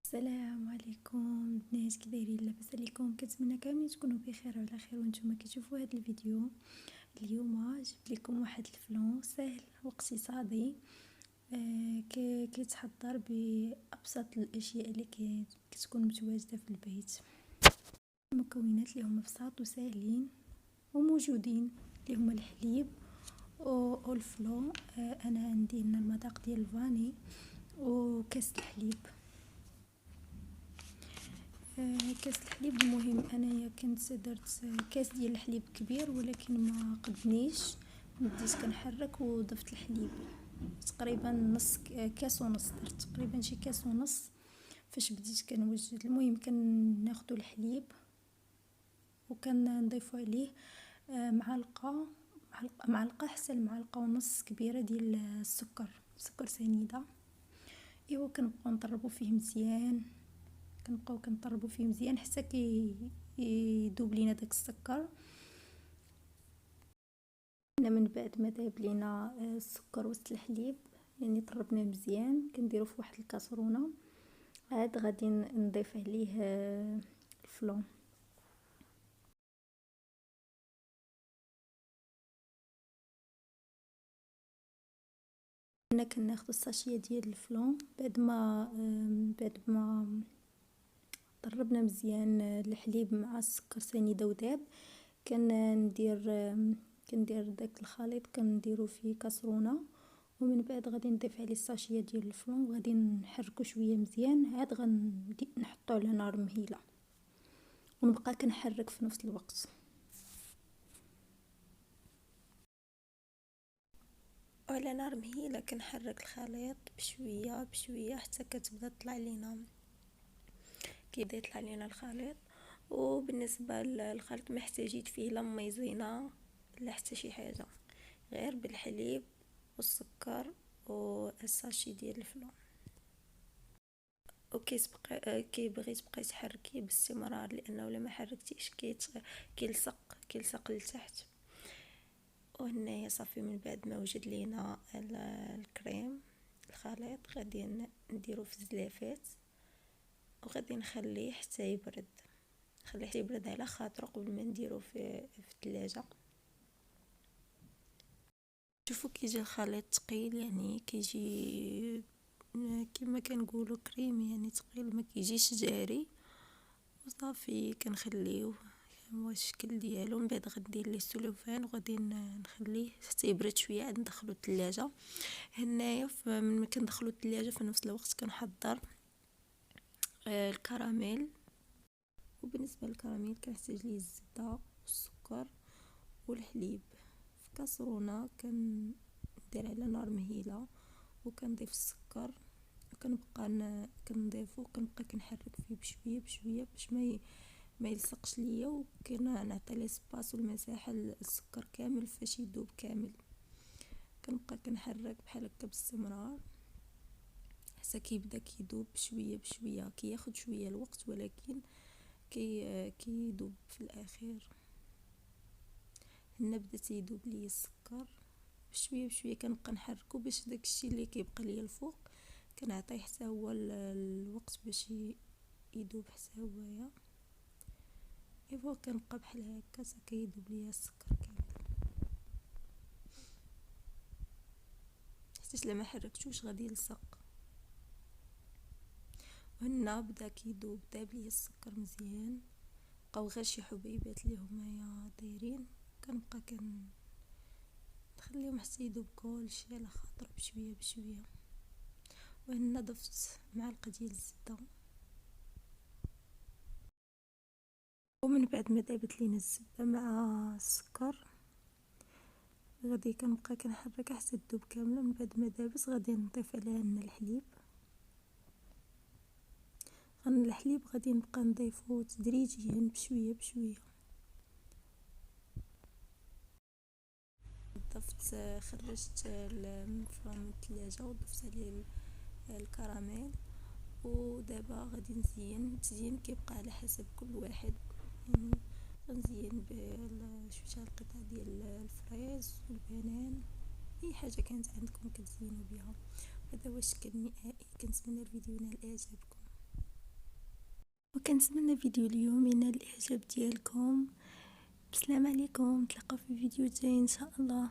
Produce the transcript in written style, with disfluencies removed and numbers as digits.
السلام عليكم بنات، كي دايرين؟ لاباس عليكم؟ كنتمنى كاملين تكونوا بخير وعلى خير وانتم كتشوفوا هذا الفيديو. اليوم جبت لكم واحد الفلون سهل واقتصادي، كيتحضر بابسط الاشياء اللي كتكون متواجده في البيت. المكونات اللي هما بساط وسهلين وموجودين اللي هما الحليب والفلون. انا عندي هنا المذاق ديال الفاني وكاس الحليب. كاس الحليب المهم انايا كنت درت كاس ديال الحليب كبير، ولكن ما قدنيش، بديت كنحرك وضفت الحليب تقريبا نص كاس ونص، درت تقريبا شي كاس ونص فاش بديت كنوجد. المهم كناخذوا الحليب وكنضيفوا عليه معلقه حتى المعلقه ونص كبيره ديال سكر سنيده. ايوا كنبقاو نطربوا فيه مزيان، كنبقاو كنطربوا فيه مزيان حتى يذوب لينا داك السكر. من بعد ما ذاب لينا السكر وسط الحليب، يعني طربناه مزيان، كنديرو في واحد الكاسرونه. عاد غادي نضيف عليه الفلون. هنا كناخذ الساشيه ديال الفلون بعد ما طربنا مزيان الحليب مع السكر سنيده وذاب. كندير داك الخليط كنديرو فيه كاسرونه، ومن بعد غادي نضيف عليه الساشيه ديال الفلون وغادي نحركو شويه مزيان. عاد غنبدا نحطو على نار مهيله ونبقى كنحرك في نفس الوقت. وعلى نار مهيله كنحرك الخليط بشويه بشويه حتى كتبدا تطلع لينا، كيبدا يطلع لينا الخليط. وبالنسبه للخليط ما احتاجيت فيه لا مايزينا لا حتى شي حاجه، غير بالحليب والسكر والساشي ديال الفلون. كيبغي تبقاي تحركيه باستمرار، لانه لما حركتيش كيلصق لتحت. وهنايا صافي من بعد ما وجد لينا الكريم الخليط غادي نديرو في الزلافات وغادي نخليه حتى يبرد. نخليه حتى يبرد على خاطر قبل ما نديرو في الثلاجه. شوفوا كيجي الخليط ثقيل، يعني كيجي كما كنقولوا كريمي، يعني ثقيل، ما كيجيش جاري. وصافي كنخليوه هو الشكل ديالو. من بعد غندير ليه السلوفان وغادي نخليه حتى يبرد شويه عاد ندخلو الثلاجه. هنايا من كندخلو الثلاجه في نفس الوقت كنحضر الكراميل. وبالنسبه للكراميل كنحتاج ليه الزبده والسكر والحليب في كاسرونه. كندير على نار مهيله وكنضيف السكر وكنبقى كنضيفو وكنبقى كنحرك فيه بشويه بشويه باش ما يلصقش ليا، وكنعطي لي سباس والمساحه السكر كامل فاش يذوب كامل. كنبقى كنحرك بحال هكا باستمرار حتى كيبدا كيذوب بشويه بشويه. كياخد شويه الوقت ولكن كيذوب في الاخير. هنا بدا تيذوب ليا السكر بشويه بشويه، كنبقى نحركو باش داكشي اللي كيبقى ليا الفوق كنعطيه حتى هو الوقت باش يذوب حتى هويا. ايوا كنبقى بحال هكا حتى كيذوب ليا السكر كامل، حيت لما حركتوش غادي يلصق. وهنا بدا كيذوب، داب ليا السكر مزيان، بقاو غير شي حبيبات اللي هما دايرين. كنبقى نخليهم حتى يذوب كلشي على خاطر بشويه بشويه. وهنا ضفت معلقه ديال الزبده. ومن بعد ما ذابت لينا الزبده مع السكر غادي كنبقى كنحرك حتى تذوب كامله. من بعد ما ذابت غادي نضيف عليها الحليب. الحليب غادي نبقى نضيفه تدريجيا بشويه بشويه. خرجت الفران من الثلاجه وضفت عليه الكراميل. ودابا غادي نزين. التزيين كيبقى على حسب كل واحد، يعني غنزين شويه القطع ديال الفريز والبنان، اي حاجه كانت عندكم كتزينوا بها. هذا هو الشكل النهائي. كنتمنى الفيديو ينال اعجابكم. وكنتمنى فيديو اليوم ينال الاعجاب ديالكم. بسلام عليكم، نتلاقاو في فيديو جاي ان شاء الله.